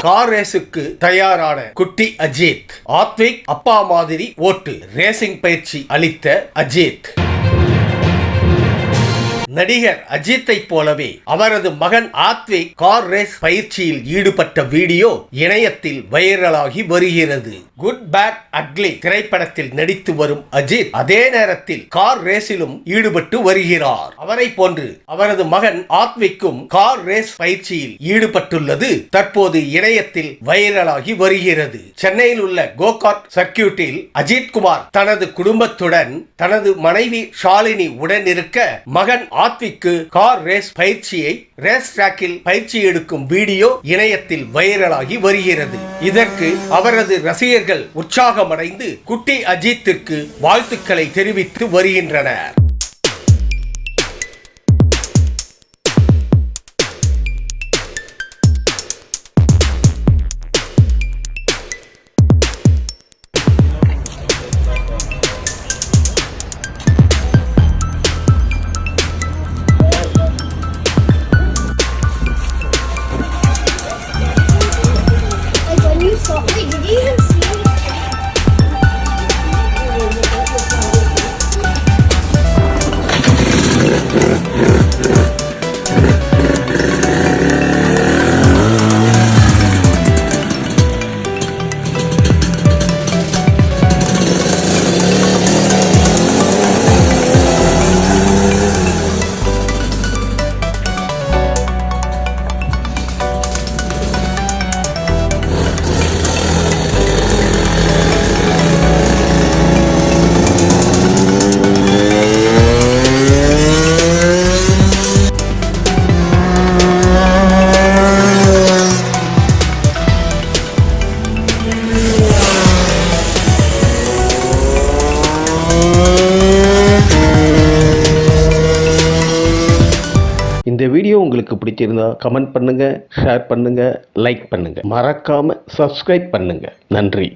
Car ரேஸுக்கு தயாரான குட்டி அஜித். ஆத்விக் அப்பா மாதிரி ஓட்டு ரேசிங் பயிற்சி அளித்த அஜித். நடிகர் அஜித்தை போலவே அவரது மகன் ஆத்விக் கார் ரேஸ் பயிற்சியில் ஈடுபட்ட வீடியோ இணையத்தில் வைரலாகி வருகிறது. குட் பேட் அக்லி திரைப்படத்தில் நடித்து வரும் அஜித் அதே நேரத்தில் கார் ரேஸிலும் ஈடுபட்டு வருகிறார். அவரை போன்று அவரது மகன் ஆத்விக்கும் கார் ரேஸ் பயிற்சியில் ஈடுபட்டுள்ளது தற்போது இணையத்தில் வைரலாகி வருகிறது. சென்னையில் உள்ள கோகார்ட் சர்க்கியூட்டில் அஜித் குமார் தனது குடும்பத்துடன் தனது மனைவி ஷாலினி உடன் இருக்க மகன் ஆத்விக்கு கார் ரேஸ் பயிற்சியை ரேஸ் டிராக்கில் பயிற்சி எடுக்கும் வீடியோ இணையத்தில் வைரலாகி வருகிறது. இதற்கு அவரது ரசிகர்கள் உற்சாகமடைந்து குட்டி அஜித்திற்கு வாழ்த்துக்களை தெரிவித்து வருகின்றனர். Wait, did you even see it? இந்த வீடியோ உங்களுக்கு பிடிச்சிருந்தா கமெண்ட் பண்ணுங்க, ஷேர் பண்ணுங்க, லைக் பண்ணுங்க, மறக்காம சப்ஸ்கிரைப் பண்ணுங்க. நன்றி.